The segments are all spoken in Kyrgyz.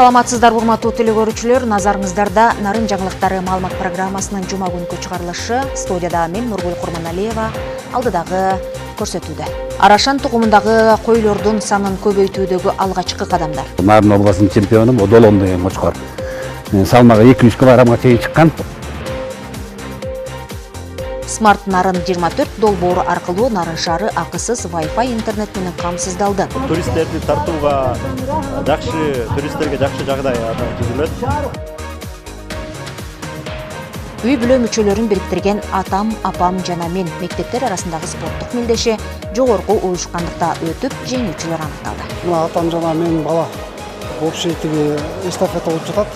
Саламатсыздар, урматтуу телекөрүүчүлөр, назарыңыздарда Нарын жаңылыктары маалымат программасынын жума күнкү чыгарылышы. Студияда мен Нургул Курманалиева, алдыдагы көрсөтүүдө. Арашан тугумундагы койлордун санын көбөйтүүдөгү алгачкы кадамдар. Нарын областынын чемпиону Одолон деген кочкор. Салмагы 200 кг чейин чыккан. Смарт Нарын 24 долбоору аркылуу Нарын шаары акысыз Wi-Fi интернет менен камсыздалды. Туристтерди тартууга туристтерге жакшы жагдай түзүлөт. Үй бүлө мүчөлөрүн бириктирген атам, апам жана мен мектептер арасындагы спорттук мелдеше жогорку уюшкандыкта өтүп, жеңүүчүлөр аныкталды. Атам жана мен бала общий эстафета болуп жатат.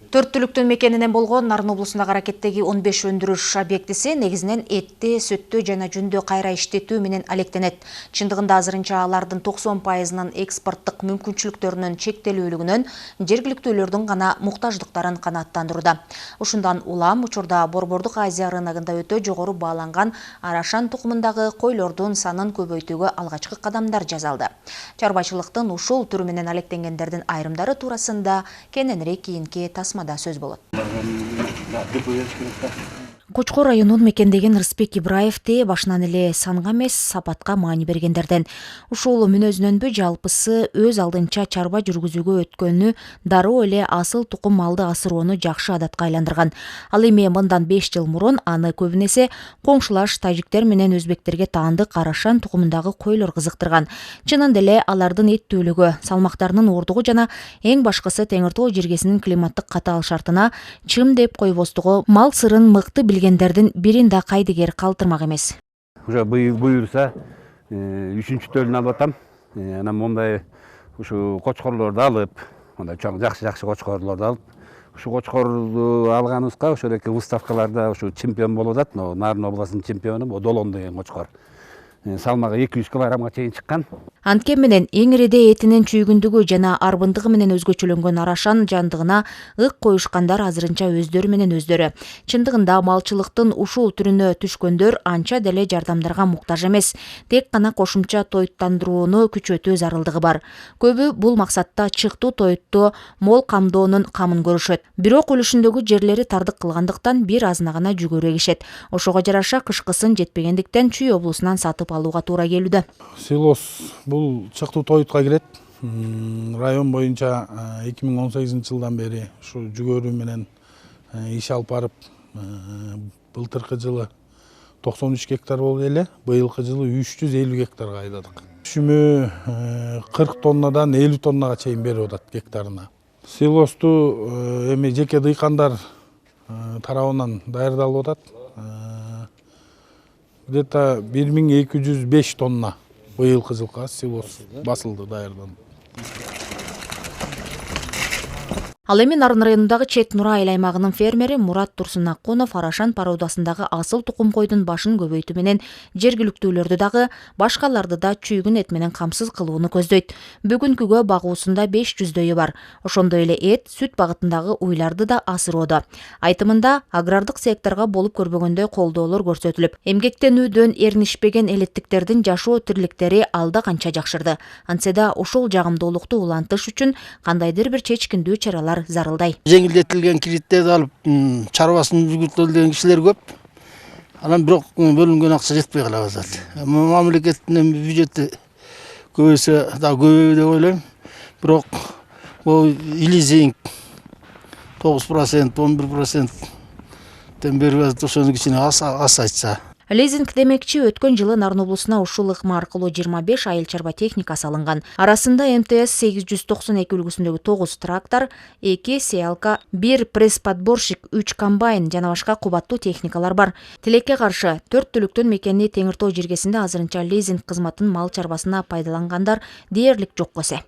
4 түлүктүн мекенинен болгон Нарын облусундагы аракеттеги 15 өндүрүш объектиси негизинен этти, сүттү жана жүндү кайра иштетүү менен алектенет. Чындыгында азырынча алардын 90%-нын экспорттук мүмкүнчүлүктөрүнүн чектелүүлүгүнөн жергиликтүүлөрдүн гана муктаждыктарын канааттандырууда. Ушундан улам учурда Борбордук Азия рыногунда өтө жогору бааланган Арашан тукумундагы койлордун санын көбөйтүүгө алгачкы кадамдар жасалды. Чарбачылыктын ушул түрү менен алектенгендердин айрымдары туурасында кененирээк кийинки тасмада сөз болот. Кочкор районун мекендеген Рыспек Ибраевди башынан эле санга эмес, сапатка маани бергендерден. Ушул мүнөзүнөнбү жалпысы өз алдынча чарба жүргүзүүгө өткөнү дароо эле асыл тукум малды асыроону жакшы адатка айландырган. Ал эми мындан 5 жыл мурун аны көбүнесе коңшулаш тажиктер менен өзбектерге таандык Арашан тукумундагы койлор кызыктырган. Чынында эле алардын эттүүлүгү, салмактарынын ордугу жана эң башкысы Теңир Тоо жергесинин климаттык катаал шартына чым деп койбостугу мал сырын мыкты билгендердин бирин да кайдыгер калтырмак эмес. Уже буюрса 3-төлүн алып атам. Анан мондай ушу кочкорлорду алып, мондай жакшы кочкорлорду алып, ушу кочкорду алганыбызга ошол эки выставкаларда ушу чемпион болуп атат. Нарын областынын чемпиону Одолон деген кочкор. Салмагы 200 кг чейин чыккан. Анткени менен эң ириде этинин чүйгүндүгү жана арбындыгы менен өзгөчөлөнгөн Арашан жандыгына ык коюшкандар азырынча өздөрү менен өздөрү. Чындыгында малчылыктын ушул түрүнө түшкөндөр анча деле жардамдарга муктаж эмес. Тек гана кошумча тоюттандырууну күчөтүү зарылдыгы бар. Көбү бул максатта чыктуу тоютту мол камдоонун камын көрүшөт. Бирок үлүшүндөгү жерлери тардык кылгандыктан бир азына гана жүгөрү эгишет. Ошого жараша кышкысын жетпегендиктен Чүй облусунан сатып алууга туура келүүдө. Силос бул чыктуу тоютка кирет. Район боюнча 2018 жылдан бери ушу жүгөрү менен иш алып барып, былтыркы жылы 93 гектар болду эле, быйылкы жылы 350 гектарга айдадык. Түшүмү 40 тоннадан 50 тоннага чейин берип атат гектарына. Силосту эми жеке дыйкандар тарабынан даярдалып атат. Где-то 1205 тонна быйылкы жылга силос басылды, даярданды. Ал эми Нарын районундагы Чет Нура айыл аймагынын фермери Мурат Турсунакунов Арашан пародасындагы асыл тукум койдун башын көбөйтүү менен жергиликтүүлөрдү дагы, башкаларды да чүйгүн эт менен камсыз кылууну көздөйт. Бүгүнкүгө багуусунда 500дөйү бар. Ошондой эле эт, сүт багытындагы уйларды да асыроодо. Айтымында агрардык секторго болуп көрбөгөндөй колдоолор көрсөтүлүп, эмгектенүүдөн эрнишпеген элеттиктердин жашоо тирликтери алда канча жакшырды. Антсе да ушул жагымдуулукту улантыш үчүн кандайдыр бир чечкиндүү чаралар зарылдай. Жеңилдетилген кредиттерди алып, чарбасын жүргүзүп деген кишилер көп. Анан бирок бөлүнгөн акча жетпей калып атат. Мамлекеттин бюджети көбөйсө да көбөйбөй деп ойлойм. Бирок бул лизинг 9%, 11% берип атат, ошону кичине азайтса. Лизинг демекчи өткөн жылы Нарын облусуна ушул ыкма аркылуу 25 айыл чарба техникасы алынган. Арасында МТС 892 үлгүсүндөгү 9 трактор, 2 сеялка, 1 пресс-подборщик, 3 комбайн жана башка кубаттуу техникалар бар. Тилекке каршы 4 түлүктүн мекени Теңир Тоо жергесинде азырынча лизинг кызматын мал чарбасына пайдалангандар дээрлик жок эсе.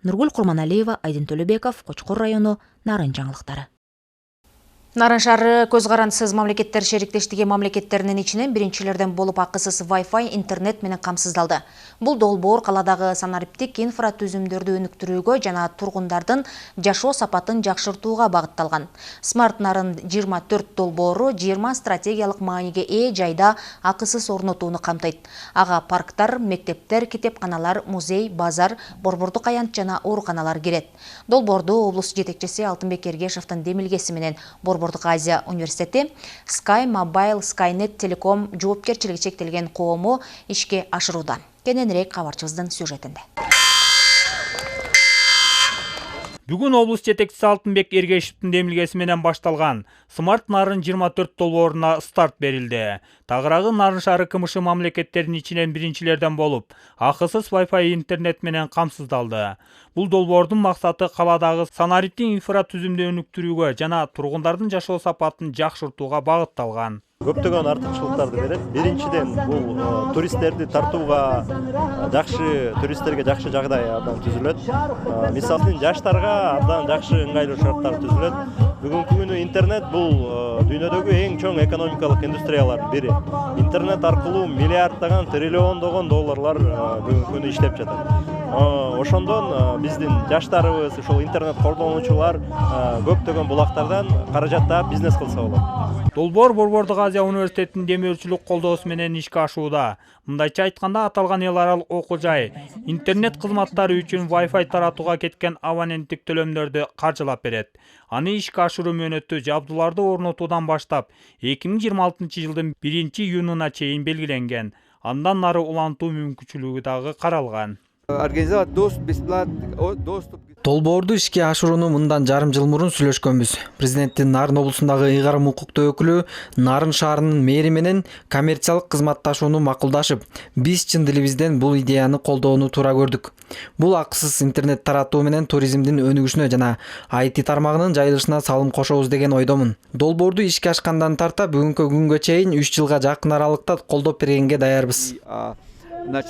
Нургул Курманалиева, Айдын Төлөбеков, Кочкор району, Нарын жаңылыктары. Нарын шаары көз карандысыз мамлекеттер шериктештиги мамлекеттеринин ичинен биринчилерден болуп акысыз Wi-Fi интернет менен камсыздалды. Бул долбоор каладагы санариптик инфратүзүмдөрдү өнүктүрүүгө жана тургундардын жашоо сапатын жакшыртууга багытталган. Смарт нарын 24 долбоору 20 стратегиялык мааниге ээ жайда акысыз орнотууну камтыйт. Ага парктар, мектептер, китепканалар, музей, базар, борбордук аянт жана ооруканалар кирет. Долбоорду облус жетекчиси Алтынбек Эргешовдун демилгеси менен Борбордук Азия университети Sky Mobile Skynet Telecom жоопкерчилиги чектелген коому ишке ашырууда. Кененирээк кабарчыбыздын сюжетинде. Бүгүн облус жетекчиси Алтынбек Эргешевдин демилгеси менен башталган Смарт нарын 24 долбооруна старт берилди. Тагыраагы Нарын шаары КМШ мамлекеттеринин ичинен биринчилерден болуп, акысыз Wi-Fi интернет менен камсыздалды. Бул долбоордун максаты каладагы санариптик инфратүзүмдү өнүктүрүүгө жана тургундардын жашоо сапатын жакшыртууга багытталган. Көптөгөн артыкчылыктарды берет. Биринчиден бул туристтерди тартууга туристтерге жакшы жагдай абдан түзүлөт. Мисалы үчүн жаштарга абдан жакшы ыңгайлуу шарттар түзүлөт. Бүгүнкү күнү интернет бул дүйнөдөгү эң чоң экономикалык индустриялардын бири. Интернет аркылуу миллиарддаган, триллиондогон долларлар бүгүнкү күнү иштеп жатат. Ошондон биздин жаштарыбыз, ушул интернет колдонуучулар көптөгөн булактардан каражат таап бизнес кылса болот. Долбоор Борбордук Азия университетинин демөөрчүлүк колдоосу менен ишке ашууда. Мындайча айтканда, аталган эл аралык окуу жай интернет кызматтары үчүн Wi-Fi таратууга кеткен абоненттик төлөмдөрдү каржылап берет. Аны ишке ашыруу мөөнөтү жабдууларды орнотуудан баштап 2026 жылдын 1-июнуна чейин белгиленген. Андан нары улантуу мүмкүнчүлүгү дагы каралган. Долбоорду ишке ашырууну мындан жарым жыл мурун сүйлөшкөнбүз. Президенттин Нарын облусундагы ыйгарым укуктуу өкүлү Нарын шаарынын мэри менен коммерциялык кызматташууну макулдашып, биз чын дилибизден бул идеяны колдоону туура көрдүк. Бул акысыз интернет таратуу менен туризмдин өнүгүшүнө жана IT тармагынын жайылышына салым кошобуз деген ойдомун. Долбоорду ишке ашкандан тарта бүгүнкү күнгө чейин 3 жылга жакын аралыкта колдоп бергенге даярбыз.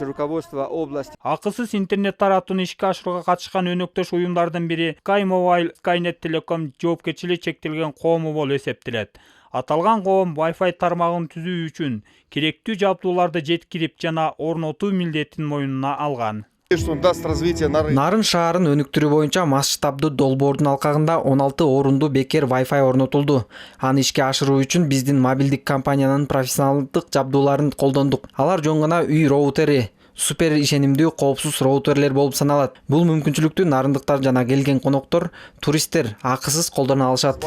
Руководство области. Акысыз интернет таратууну ишке ашырууга катышкан өнөктөш уюмдардын бири Sky Mobile Skynet Telecom жоопкерчилиги чектелген коому болуп эсептелет. Аталган коом Wi-Fi тармагын түзүү үчүн керектүү жабдууларды жеткирип жана орнотуу милдетин мойнуна алган. Нарын шаарын өнүктүрүү боюнча масштабдуу долбоордун алкагында 16 орунду бекер Wi-Fi орнотулду. Аны ишке ашыруу үчүн биздин мобилдик компаниянын профессионалдык жабдууларын колдондук. Алар жөн гана үй роутери, супер ишенимдүү коопсуз роутерлер болуп саналат. Бул мүмкүнчүлүктү нарындыктар жана келген коноктор, туристтер акысыз колдоно алышат.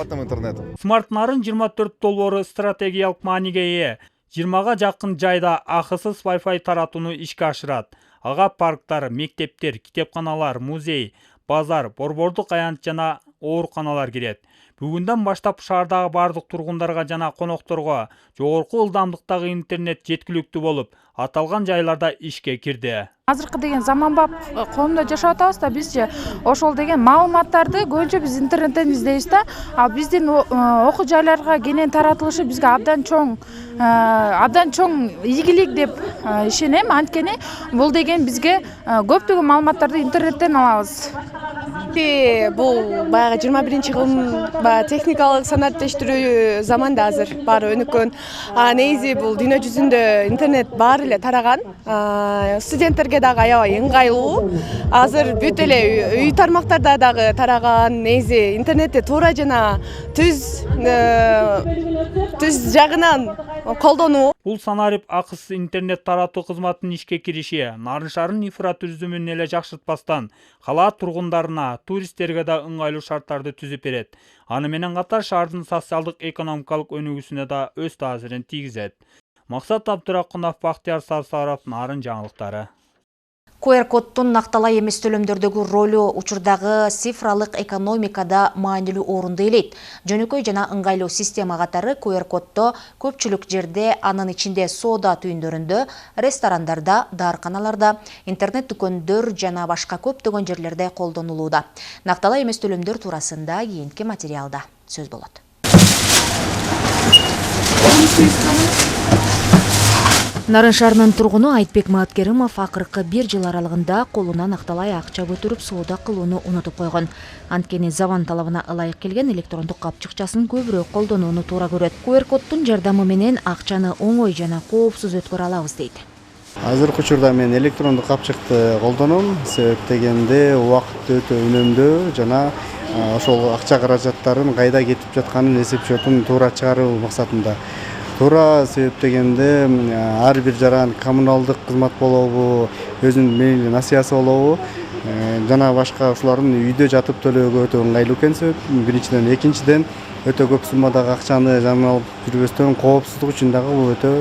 Смарт нарын 24 долбоору стратегиялык мааниге ээ. 20га жакын жайда акысыз Wi-Fi таратууну ишке ашырат. Ага парктар, мектептер, китепканалар, музей, базар, борбордук аянт жана ооруканалар кирет. Бүгүндөн баштап шаардагы бардык тургундарга жана конокторго жогорку ылдамдыктагы интернет жеткиликтүү болуп, аталган жайларда ишке кирди. Азыркы деген заманбап коомдо жашап атабыз да, бизчи ошол деген маалыматтарды көбүнчө биз интернеттен издейбиз да. Биздин окуу жайларга кенен таратылышы бизге абдан чоң ийгилик деп ишенем. Анткени бул деген бизге көптөгөн маалыматтарды интернеттен алабыз. Бул баягы 21-кылымдын техникалык санариптештирүү заманда азыр баары өнүккөн. Негизи бул дүйнө жүзүндө интернет баары эле тараган. Студенттерге дагы аябай ыңгайлуу. Азыр бүт эле үй тармактарда дагы тараган. Негизи интернетти туура жана түз жагынан колдонуу. Бул санарип акысыз интернет таратуу кызматынын ишке кириши Нарын шаарынын инфратүзүмүн эле жакшыртпастан, кала тургундарына, туристтерге да ыңгайлуу шарттарды түзүп берет. Аны менен катар шаардын социалдык экономикалык өнүгүүсүнө да өз таасирин тийгизет. Максат Абдыракунов, Бактияр Сарсаров, Нарын жаңылыктары. QR-коддун накталай эмес төлөмдөрдөгү ролу учурдагы цифралык экономикада маанилүү орунду ээлейт. Жөнөкөй жана ыңгайлуу система катары QR-коддо көпчүлүк жерде, анын ичинде соода түйүндөрүндө, ресторандарда, даарканаларда, интернет дүкөндөр жана башка көптөгөн жерлерде колдонулууда. Накталай эмес төлөмдөр туурасында кийинки материалда сөз болот. Нарын шаарынын тургуну Айтбек Маткеримов акыркы 1 жыл аралыгында колунан акталай акча көтөрүп соода кылууну унутуп койгон. Анткени заман талабына ылайык келген электрондук капчыкчасын көбүрөөк колдонууну туура көрөт. QR-коддун жардамы менен акчаны оңой жана коопсуз өткөрө алабыз дейт. Азыркы учурда мен электрондук капчыкты колдоном. Себеп дегенде убакыт өтө үнөмдүү жана ошол акча каражаттарын кайда кетип жатканын эсеп счетун туура чыгаруу максатында. Туура себеп дегенде ар бир жаран коммуналдык кызмат болобу, өзүнүн мейли насыясы болобу, жана башка ушулардын үйдө жатып төлөөгө өтө ыңгайлуу экен себеп. Биринчиден, экинчиден өтө көп суммадагы акчаны жаңы алып жүрбөстөн коопсуздук үчүн дагы бул өтө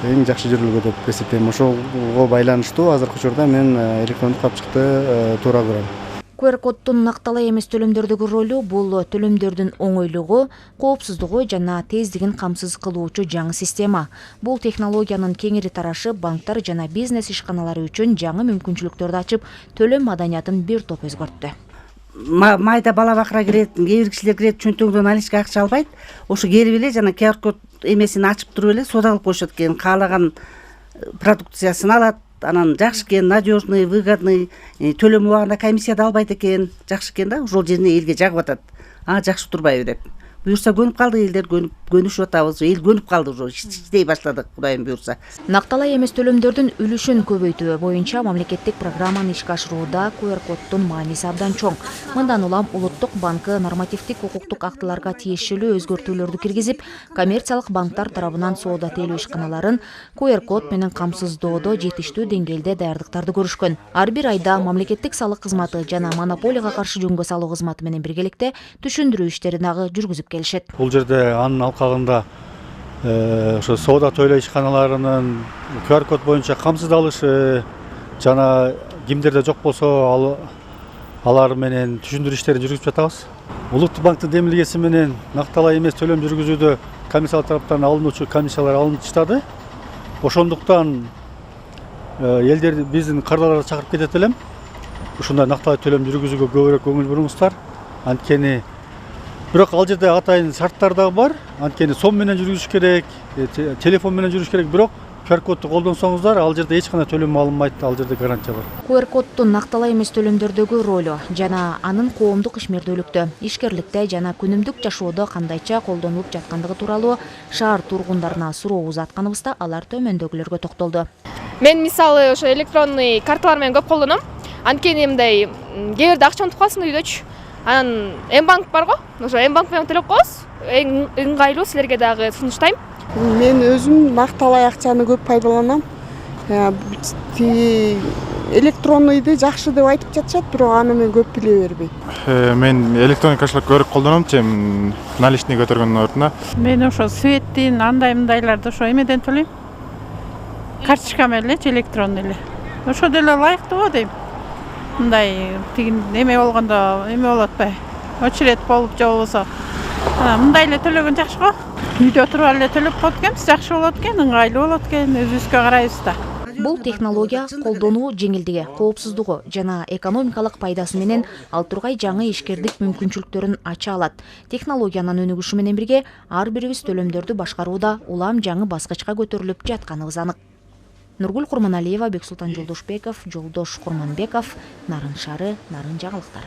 эң жакшы жүрүлгө деп эсептейм. Ошого байланыштуу азыркы учурда мен электрондук капчыкты туура көрөм. QR-коддун накталай эмес төлөмдөрдөгү ролу бул төлөмдөрдүн оңойлугу, коопсуздугу жана тездигин камсыз кылуучу жаңы система. Бул технологиянын кеңири тарашып, банктар жана бизнес ишканалары үчүн жаңы мүмкүнчүлүктөрдү ачып, төлөм маданиятын бир топ өзгөрттү. Майда бала бакыра кирет, кээ бир кишилер кирет, чөнтөгүнөн наличка акча албайт. Ошо келип эле жана QR-код эмесин ачып туруп эле соода кылып коюшат экен. Каалаган продукциясын алат. Анан жакшы экен, надежный, выгодный, төлөм убагында комиссия да албайт экен. Жакшы экен да, ошол жерине элге жагып атат. Жакшы турбайбы деп. Буюрса көнүп калды элдер, көнүшүп атабыз. Эл көнүп калды уже, иштей баштадык, Кудайым буюрса. Накталай эмес төлөмдөрдүн үлүшүн көбөйтүү боюнча мамлекеттик программаны ишке ашырууда QR-коддун мааниси абдан чоң. Мындан улам Улуттук банкы нормативдик укуктук актыларга тиешелүү өзгөртүүлөрдү киргизип, коммерциялык банктар тарабынан соода тейлөө ишканаларын QR-код менен камсыздоодо жетиштүү деңгээлде даярдыктарды көрүшкөн. Ар бир айда мамлекеттик салык кызматы жана монополияга каршы жөнгө салуу кызматы менен биргеликте түшүндүрүү иштерин дагы жүргүзүп келишет. Бул жерде анын алкагында ошо соода тойлоо ишканаларынын QR-код боюнча камсыздалышы жана кимдерде жок болсо алар менен түшүндүрүү иштерин жүргүзүп жатабыз. Улуттук банктын демилгеси менен накталай эмес төлөм жүргүзүүдө комиссиялар тараптан алынуучу комиссиялар алынып таштады. Ошондуктан элдерди биздин кардарларды чакырып кетет элем. Ушундай накталай төлөм жүргүзүүгө көбүрөөк көңүл буруңуздар. Анткени бирок ал жерде атайын шарттар дагы бар. Анткени сом менен жүргүзүш керек, телефон менен жүрүш керек, бирок QR-кодду колдонсоңуздар, ал жерде эч кандай төлөм алынбайт, ал жерде гарантия бар. QR-коддун накталай эмес төлөмдөрдөгү ролу жана анын коомдук ишмердүүлүктө, ишкерликте жана күнүмдүк жашоодо кандайча колдонулуп жаткандыгы тууралуу шаар тургундарына суроо узатканыбызда алар төмөндөгүлөргө токтолду. Мен мисалы ошо электронный карталар менен көп колдоном. Анткени мындай кээ бирде акча унутуп калсың үйдөчү. Анан М-банк барго, ошо М-банк менен төлөп коебуз. Эң ыңгайлуу, силерге дагы сунуштайм. Мен өзүм накталай акчаны көп пайдаланам. Электронныйды жакшы деп айтып жатышат, бирок аны мен көп биле бербейм. Мен электрондук кошелек көрүп колдоном, чем наличный көтөргөндүн ордуна. Мен ошо светтин андай-мындайларды ошо эмеден төлөйм. Карточка менен эле, электронный эле. Ошо деле ылайыктуу дейм. Мындай тигин эме болгондо эме болот атпайбы? Очеред болуп же болбосо. Мындай эле төлөгөн жакшы го. Үйдө туруп эле төлөп коет экенбиз, жакшы болот экен, ыңгайлуу болот экен, өзүбүзгө карайбыз да. Бул технология колдонуу жеңилдиги, коопсуздугу жана экономикалык пайдасы менен ал тургай жаңы ишкердик мүмкүнчүлүктөрүн ача алат. Технологиянын өнүгүшү менен бирге ар бирибиз төлөмдөрдү башкарууда улам жаңы баскычка көтөрүлүп жатканыбыз анык. Нургүл Курманалиева, Бексултан Жолдошбеков, Жолдош Курманбеков, Нарын шаары, Нарын жаңылыктары.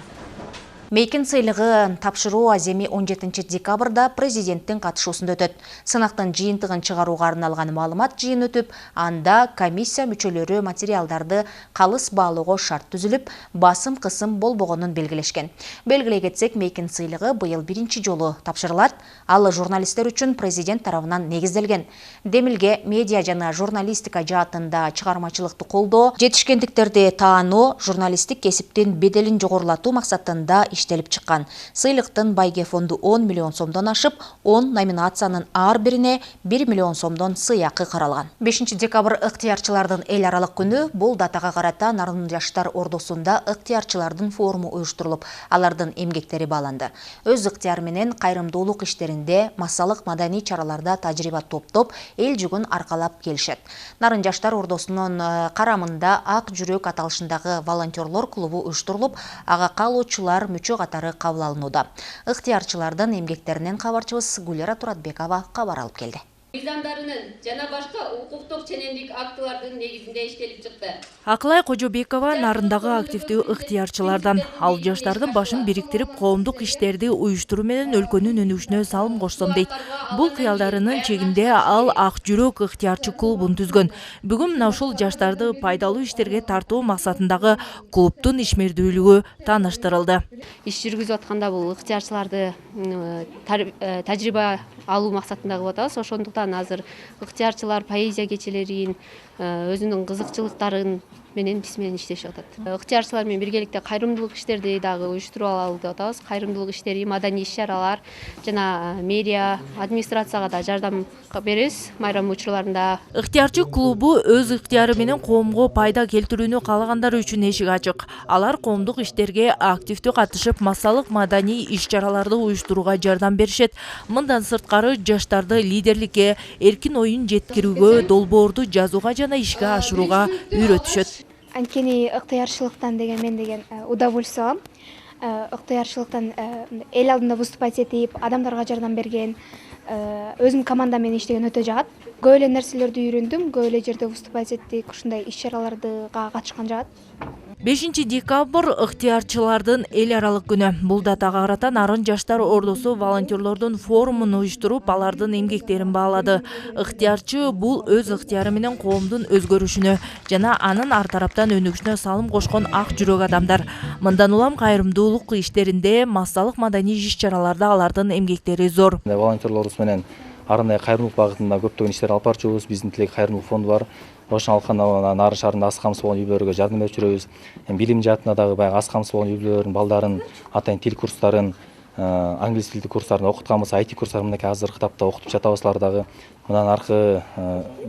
Мейкин сыйлыгы тапшыруу аземи 17 декабрда президенттин катышуусунда өтөт. Сынактын жыйынтыгын чыгарууга арналган маалымат жыйын өтүп, анда комиссия мүчөлөрү материалдарды калыс баалоого шарт түзүлүп, басым кысым болбогонун белгилешкен. Белгилей кетсек, Мейкин сыйлыгы быйыл биринчи жолу тапшырылат. Ал журналисттер үчүн президент тарабынан негизделген. Демилге медиа жана журналистика жаатында чыгармачылыкты колдоо, жетишкендиктерди таануу, журналисттик кесиптин беделин жогорулатуу максатында иштелип чыккан. Сыйлыктын байге фонду 10 миллион сомдон ашып, 10 номинациянын ар бирине 1 миллион сомдон сыйакы каралган. 5 декабрь ыктыярчылардын эл аралык күнү. Бул датага карата Нарын жаштар ордосунда ыктыярчылардын форуму уюштурулуп, алардын эмгектери бааланды. Өз ыктыяры менен кайрымдуулук иштеринде, массалык маданий чараларда тажрыйба топтоп, эл жүгүн аркалап келишет. Нарын жаштар ордосунун карамында Ак жүрөк аталышындагы волонтерлор клубу уюштурулуп, ага калуучулар мүчө катары кабыл алынууда. Ыктыярчылардын эмгектеринен кабарчыбыз Гулера Туратбекова кабар алып келди. мыйзамдарынын жана башка укуктук ченемдик актылардын негизинде иштелип чыкты. Акылай Кожобекова нарындагы активдүү ыктыярчылардан. Ал жаштардын башын бириктирип, коомдук иштерди уюштуруу менен өлкөнүн өнүгүшүнө салым кошсом дейт. Бул кыялдарынын чегинде ал Ак жүрөк ыктыярчы клубун түзгөн. Бүгүн мына ушул жаштарды пайдалуу иштерге тартуу максатындагы клубдун ишмердүүлүгү тааныштырылды. Иш жүргүзүп атканда бул ыктыярчыларды тажрыйба алуу максатында кылып атабыз. Ошондуктан азыр ыктыярчылар поэзия кечелерин, өзүнүн кызыкчылыктарын менен биз менен иштешип атат. Ыктыярчылар менен биргеликте кайрымдуулук иштерди дагы уюштуруп алалы деп атабыз. Кайрымдуулук иштери, маданий иш-чаралар жана мэрия, администрацияга да жардам беребиз майрам учурларында. Ыктыярчы клубу өз ыктыяры менен коомго пайда келтирүүнү каалагандар үчүн эшик ачык. Алар коомдук иштерге активдүү катышып, массалык маданий иш-чараларды уюштурууга жардам беришет. Мындан сырткары жаштарды лидерликке, эркин оюн жеткирүүгө, долбоорду жазууга жана ишке ашырууга үйрөтүшөт. Анткени ыктыярчылыктан деген мен деген удовольствие алам. Ыктыярчылыктан эл алдында выступать этип, адамдарга жардам берген, өзүм команда менен иштеген өтө жагат. Көп эле нерселерди үйрөндүм, көп эле жерде выступать эттик, ушундай иш-чараларга катышкан жагат. 5 декабрь ыктыярчылардын эл аралык күнү. Бул датага карата Нарын жаштар ордосу волонтерлордун форумун уюштуруп, алардын эмгектерин баалады. Ыктыярчы бул өз ыктыяры менен коомдун өзгөрүшүнө жана анын ар тараптан өнүгүшүнө салым кошкон ак жүрөк адамдар. Мындан улам кайрымдуулук иштеринде, массалык маданий иш-чараларда алардын эмгектери зор. Волонтерлорубуз менен арнайы кайрымдуулук багытында көптөгөн иштер алып барчубуз. Биздин Тилек кайрымдуулук фонду бар. Ошон алканда Нарын шаарында аз камсыз болгон үй-бүлөлөргө жардам берип жүрөбүз. Билим жаатында дагы баягы аз камсыз болгон үй-бүлөлөрдүн балдарын атайын тил курстарын, англис тилдик курстарын окутканбыз, IT курстарын мынакей азыр кытапта окутуп жатабызлар дагы. Мындан аркы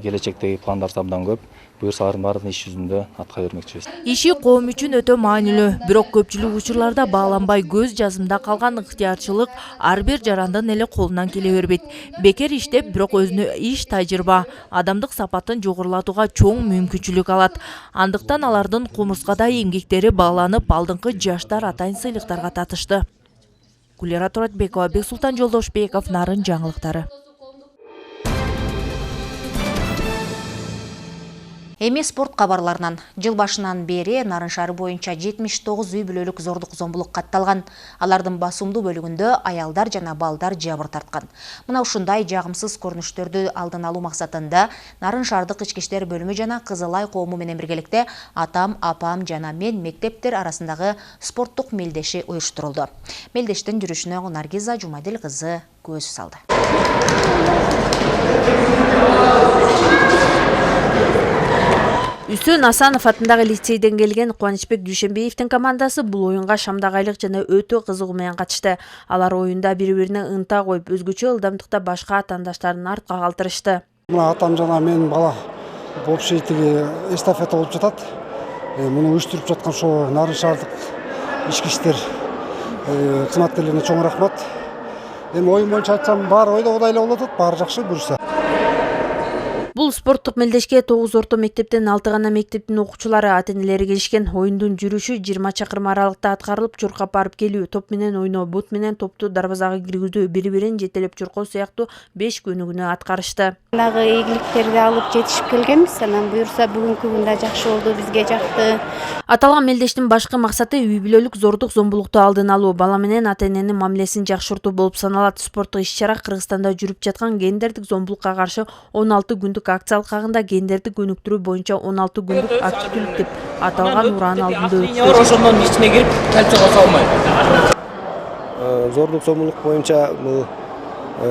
келечектеги пландарыбыз абдан көп. Буюрсалардын баарын иш жүзүндө атка бермекчибиз. Иши коом үчүн өтө маанилүү. Бирок көпчүлүк учурларда бааланбай көз жазымда калган ыктыярчылык ар бир жарандын эле колунан келе бербейт. Бекер иштеп, бирок өзүнө иш тажрыйба, адамдык сапатын жогорулатууга чоң мүмкүнчүлүк алат. Андыктан алардын кумурскадай эмгектери бааланып, алдыңкы жаштар атайын сыйлыктарга татышты. Гулира Туратбекова, Бексултан Жолдошбеков, Нарын жаңылыктары. Эми спорт кабарларынан. Жыл башынан бери Нарын шаары боюнча 79 үй-бүлөлүк зордук зомбулук катталган. Алардын басымдуу бөлүгүндө аялдар жана балдар жабыр тарткан. Мына ушундай жагымсыз көрүнүштөрдү алдын алуу максатында Нарын шаардык ички иштер бөлүмү жана Кызылай коому менен биргеликте атам, апам жана мен мектептер арасындагы спорттук мелдеши уюштурулду. Мелдештин жүрүшүнө Наргиза Жумадил кызы көз салды. Үсөн Асанов атындагы лицейден келген Кубанычбек Дүйшенбеевдин командасы бул оюнга шамдагайлык жана өтө кызыгуу менен катышты. Алар оюнда бири-бирине ынта коюп, өзгөчө ылдамдыкта башка атаандаштарын артка калтырышты. Мына атам жана мен бала общий эстафета болуп жатат. Муну уюштуруп жаткан ошо Нарын шаардык ички иштер кызматкерлерине чоң рахмат. Эми оюн боюнча айтсам, баары ойдогудай эле болуп атат, баары жакшы буюрса. Бул спорттук мелдешке 9 орто мектептен 6 гана мектептин окуучулары ата-энелери келишкен. Оюндун жүрүшү 20 чакырым аралыкта аткарылып, чуркап барып келүү, топ менен ойноо, бут менен топту дарбазага киргизүү, бири-бирин жетелеп чуркоо сыяктуу 5 көнүгүүнү аткарышты. Дагы ийгиликтерди алып жетишип келгенбиз, анан буюрса бүгүнкү күн да жакшы болду, бизге жакты. Аталган мелдештин башкы максаты үй-бүлөлүк зордук зомбулукту алдын алуу, бала менен ата-эненин мамилесин жакшыртуу болуп саналат. Спорттук иш-чара Кыргызстанда жүрүп жаткан гендердик зомбулукка каршы 16 күндүк акция алкагында гендердик өнүктүрүү боюнча 16 күндүк активдүүлүк деп аталган ураан алдында өттү. Ошондон ичине кирип, кальцияга салмайт. Зордук зомбулук боюнча бул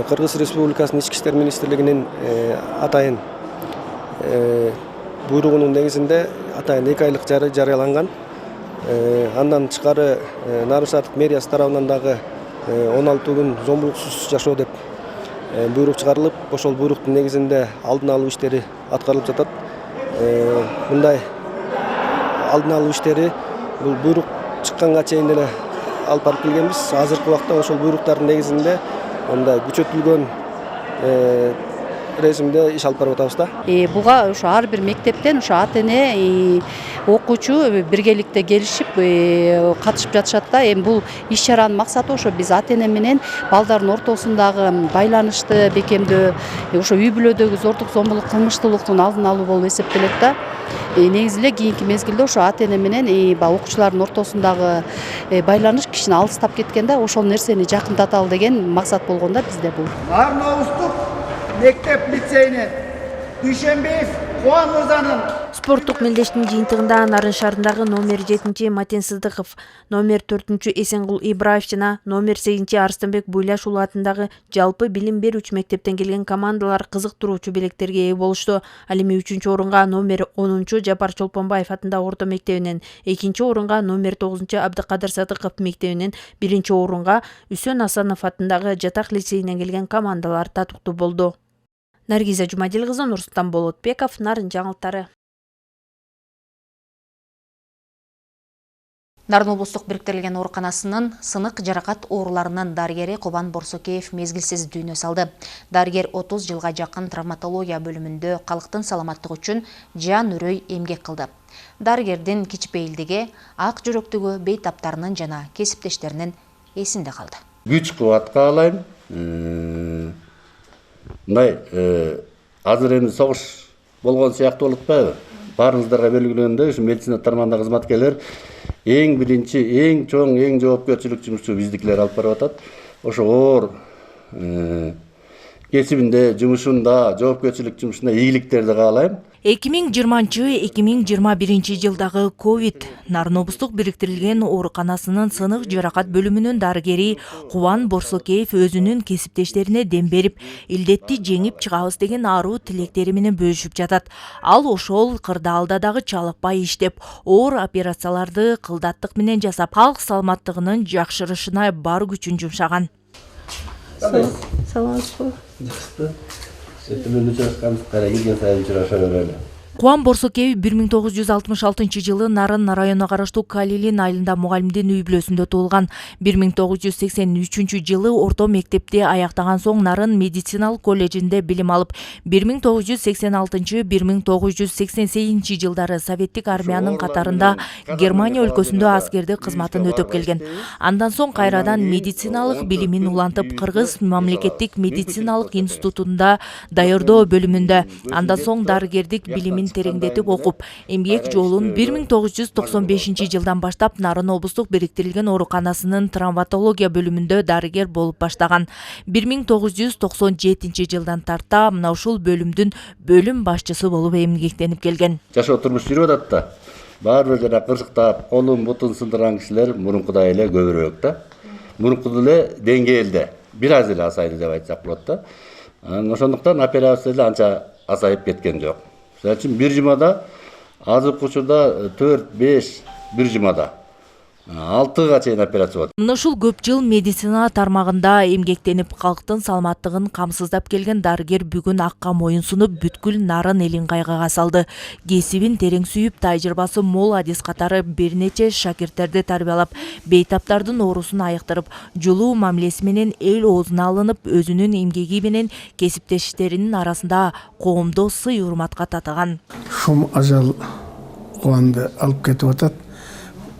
Кыргыз Республикасынын Ички иштер министрлигинин атайын буйругунун негизинде атайын 2 айлык жарыяланган. Андан тышкары Нарын шаардык мэриясы тарабынан дагы 16 күн зомбулуксуз жашоо деп буйрук чыгарылып, ошол буйруктун негизинде алдын алуу иштери аткарылып жатат. Мындай алдын алуу иштери бул буйрук чыкканга чейин эле алып барып келгенбиз. Азыркы убакта ошол буйруктардын негизинде мындай күчөтүлгөн режимде иш алып барып атабыз да. Буга ошо ар бир мектептен ошо ата эне окуучу биргеликте келишип катышып жатышат да. Эми бул иш чаранын максаты ошо биз ата эне менен балдардын ортосундагы байланышты бекемдөө, ошо үй бүлөдөгү зордук зомбулук кылмыштуулуктун алдын алуу болуп эсептелет да. Негизи эле кийинки мезгилде ошо ата эне менен окуучулардын ортосундагы байланыш кичине алыстап кеткен да, ошол нерсени жакындаталы деген максат болгон да бизде бул. Нарын Обуздук мектеп лицейинен Дүйшенбиев Кубан мырзанын Спорттук мелдештин жыйынтыгында Нарын шаарындагы номер 7 Матен Сыздыков, номер 4 Эсенгул Ибраев жана номер 8 Арстанбек Буйлаш уулу атындагы жалпы билим берүүчү мектептен келген командалар кызыктыруучу белектерге ээ болушту. Ал эми 3-орунга номер 10 Жапар Чолпонбаев атындагы орто мектебинен, 2-орунга номер 9 Абдыкадыр Садыков мектебинен, 1-орунга Үсөн Асанов атындагы Жатак лицейинен келген командалар татыктуу болду. Наргиза Жумадил кызы, Нурсултан Болотбеков, Нарын жаңылыктары. Нарын облустук бириктирилген ооруканасынын сынык жаракат ооруларынын дарыгери Кубан Борсокеев мезгилсиз дүйнө салды. Дарыгер 30 жылга жакын травматология бөлүмүндө калктын саламаттыгы үчүн жан үрөй эмгек кылды. Дарыгердин кичпейилдиги, ак жүрөктүгү бейтаптарынын жана кесиптештеринин эсинде калды. Күч кубат каалайм. Мындай азыр эми согуш болгон сыяктуу болуп атпайбы? Баарыңыздарга белгилегендей, ушу медицина тармагында кызматкерлер эң биринчи, эң чоң, эң жоопкерчилик жумушту биздикилер алып барып атат. Ошо оор кесибинде, жумушунда, жоопкерчилик жумушунда ийгиликтерди каалайм. 2020-2021 жылдагы ковид Нарын облустук бириктирилген ооруканасынын сынык жаракат бөлүмүнүн дарыгери Кубан Борсокеев өзүнүн кесиптештерине дем берип, илдетти жеңип чыгабыз деген аруу тилектери менен бөлүшүп жатат. Ал ошол кырдаалда дагы чалыкпай иштеп, оор операцияларды кылдаттык менен жасап, калк саламаттыгынын жакшырышына бар күчүн жумшаган. Саламатсызбы? Кубан Борсокеев 1966 жылы Нарын районуна караштуу Калилин айылында мугалимдин үй бүлөсүндө туулган. 1983 жылы орто мектепти аяктаган соң Нарын медициналык колледжинде билим алып, 1986-1988 жылдары Советтик армиянын катарында Германия өлкөсүндө аскердик кызматын өтөп келген. Андан соң кайрадан медициналык билимин улантып, Кыргыз мамлекеттик медициналык институтунда даярдоо бөлүмүндө, андан соң дарыгердик билимин тереңдетип окуп, эмгек жолун 1995 жылдан баштап Нарын облустук бириктирилген ооруканасынын травматология бөлүмүндө дарыгер болуп баштаган. 1997 жылдан тарта мына ушул бөлүмдүн бөлүм башчысы болуп эмгектенип келген. Жашоо турмуш жүрүп атат да. Баары бир жана кырсыктап, колун бутун сындырган кишилер мурункудай эле көбүрөөк да. Мурункудай эле деңгээлде, бир аз эле асайды деп айтсак болот да. Ошондуктан операция эле анча азайып кеткен жок. Мисалы үчүн бир жумада азыркы учурда 4-5 бир жумада 6га чейин операция болот. Мына ушул көп жыл медицина тармагында эмгектенип, калктын саламаттыгын камсыздап келген дарыгер бүгүн акка моюн сунуп, бүткүл Нарын элин кайгыга салды. Кесибин терең сүйүп, тажрыйбасы мол адис катары бир нече шакирттерди тарбиялап, бейтаптардын оорусун айыктырып, жулуу мамилеси менен эл оозуна алынып, өзүнүн эмгеги менен кесиптештеринин арасында коомдо сый урматка татыган. Шум ажал Кубанды алып кетип атат.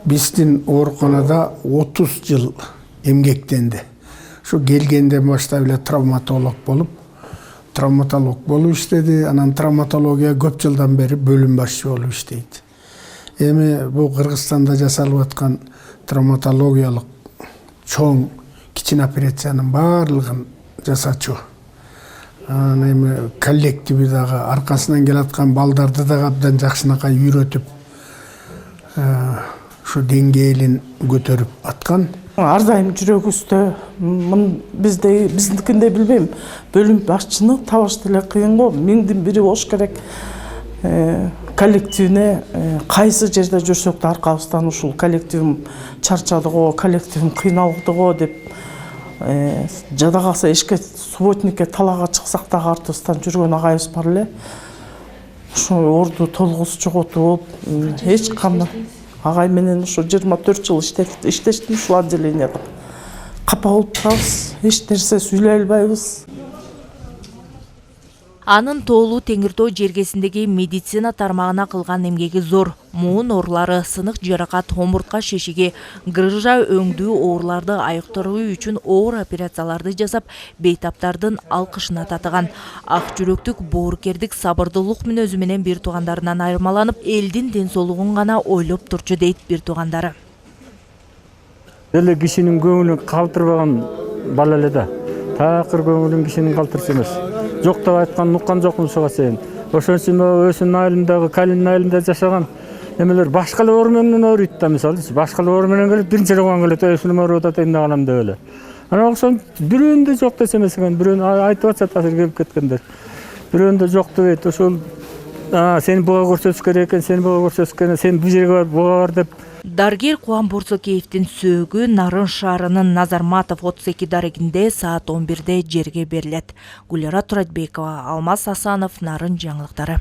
Биздин ооруканада 30 жыл эмгектенди. Şu келгенде баштап эле травматолог болуп иштеди. Анан травматология көп жылдан бери бөлүм башчы болуп иштейт. Эми бул Кыргызстанда жасалып аткан травматологиялык чоң кичине операциянын баардыгын жасачу. Эми коллективи дагы аркасынан келаткан балдарды дагы абдан жакшынакай үйрөтүп şu деңгээлин көтөрүп аткан. Ар дайым жүрөгүбүздө биздикинде билбейм. Бөлүм башчыны табыш деле кыйын го. Миңдин бири болуш керек. Коллективине кайсы жерде жүрсөк да аркабыздан ушул коллективим чарчады го, коллективим кыйналды го деп жада калса эшикке субботникке талаага чыксак да артыбыздан жүргөн агайыбыз бар эле. Ушу орду толгус жоготуп, эч кандай агай менен ушу 24 жыл иштештим ушул отделенияда. Капа болуп турабыз, эч нерсе сүйлөй албайбыз. Анын тоолуу Теңир Тоо жергесиндеги медицина тармагына кылган эмгеги зор. Муун оорулары, сынык жаракат, омуртка шишиги, грыжа өңдүү ооруларды айыктыруу үчүн оор операцияларды жасап, бейтаптардын алкышына татыган. Ак жүрөктүк, боорукердик, сабырдуулук мүнөзү менен бир туугандарынан айырмаланып, элдин ден соолугун гана ойлоп турчу дейт бир туугандары. Эле кишинин көңүлүн калтырбаган бала эле да. Такыр көңүлүн кишинин калтырчу эмес. Жок деп айткан уккан жокмун ушуга чейин. Ошон үчүн өзүнүн айылындагы Калин айылында жашаган эмелер башка эле оор менен өөрүйт да, мисалы. Башка эле оор менен келип биринчи роган келет, өзүнүн оор атат эмне кылам деп эле. Анан ошон бирөөндө жок десе эмес экен, бирөө айтып атат азыр келип кеткендер. Бирөөндө жок дебейт, ошол сени буга көрсөтүш керек экен, сени буга көрсөтүш керек, сен бул жерге бар, буга бар деп. Дарыгер Кубан Борсокеевдин сөөгү Нарын шаарынын Назарматов 32 дарегинде саат 11-де жерге берилет. Гүлара Туратбекова, Алмаз Асанов, Нарын жаңылыктары.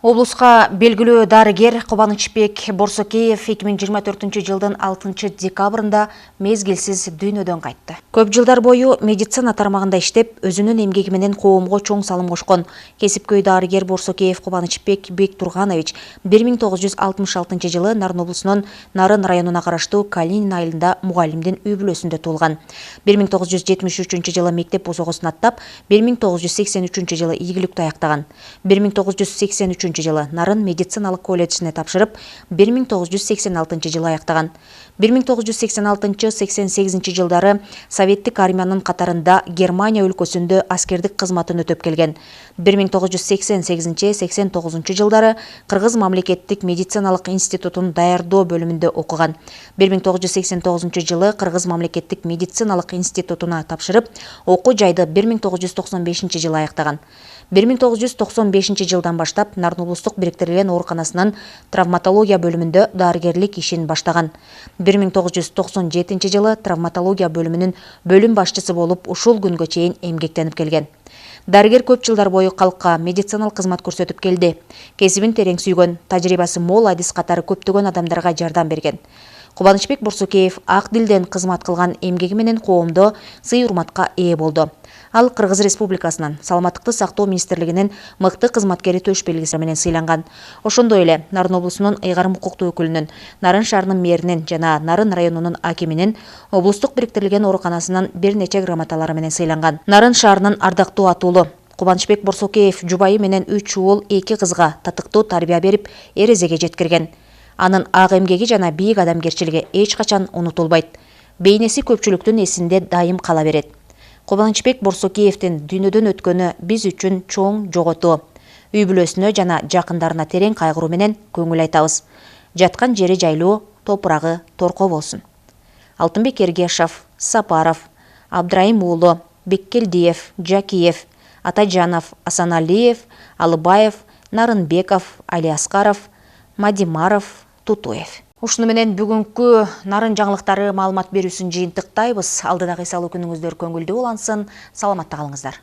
Облуска белгилүү дарыгер Кубанычбек Борсокеев 2024 жылдын 6 декабрында мезгилсиз дүйнөдөн кайтты. Көп жылдар бою медицина тармагында иштеп, өзүнүн эмгеги менен коомго чоң салым кошкон кесипкөй дарыгер Борсокеев Кубанычбек Бектурганович 1966 жылы Нарын облусунун Нарын районуна караштуу Калинин айылында мугалимдин үй бүлөсүндө туулган. 1973 жылы мектеп босогосун аттап, 1983 жылы ийгиликтүү аяктаган. 1983 жылы Нарын медициналык колледжине тапшырып, 1986 жылы аяктаган. 1986-88 жылдары Советтик армиянын катарында Германия өлкөсүндө аскердик кызматын өтөп келген. 1988-89 жылдары Кыргыз мамлекеттик медициналык институтун даярдоо бөлүмүндө окуган. 1989 жылы Кыргыз мамлекеттик медициналык институтуна тапшырып, окуу жайды 1995 жылы аяктаган. 1995 жылдан баштап Нарын облустук бириктирилген ооруканасынын травматология бөлүмүндө дарыгерлик ишин баштаган. 1997 жылы травматология бөлүмүнүн бөлүм башчысы болуп, ушул күнгө чейин эмгектенип келген. Дарыгер көп жылдар бою калкка медициналык кызмат көрсөтүп келди. Кесибин терең сүйгөн, тажрыйбасы мол адис катары көптөгөн адамдарга жардам берген. Кубанычбек Борсокеев ак дилден кызмат кылган эмгеги менен коомдо сый-урматка ээ болду. Ал Кыргыз Республикасынын Саламаттыкты сактоо министрлигинин мыкты кызматкери төш белгиси менен сыйланган. Ошондой эле Нарын облусунун ыйгарым укуктуу өкүлүнүн, Нарын шаарынын мэринин жана Нарын районунун акиминин, облустук бириктирилген ооруканасынын бир нече грамоталары менен сыйланган. Нарын шаарынын ардактуу атуулу Кубанычбек Борсокеев жубайы менен 3 уул 2 кызга татыктуу тарбия берип, эрезеге жеткирген. Анын ак эмгеги жана бийик адамгерчилиги эч качан унутулбайт. Бейнеси көпчүлүктүн эсинде дайым кала берет. Кубанычбек Борсокеевдин дүйнөдөн өткөнү биз үчүн чоң жоготуу. Үй бүлөсүнө жана жакындарына терең кайгыруу менен көңүл айтабыз. Жаткан жери жайлуу, топурагы торко болсун. Алтынбек Эргешов, Сапаров, Абдрайым уулу, Беккелдиев, Жакиев, Атажанов, Асаналиев, Алыбаев, Нарынбеков, Алиаскаров, Мадимаров, Тутуев. Ушуну менен бүгүнкү Нарын жаңылыктары маалымат берүүсүн жыйынтыктайбыз. Алдыдагы эс алуу күнүңүздөр көңүлдүү улансын. Саламатта калыңыздар.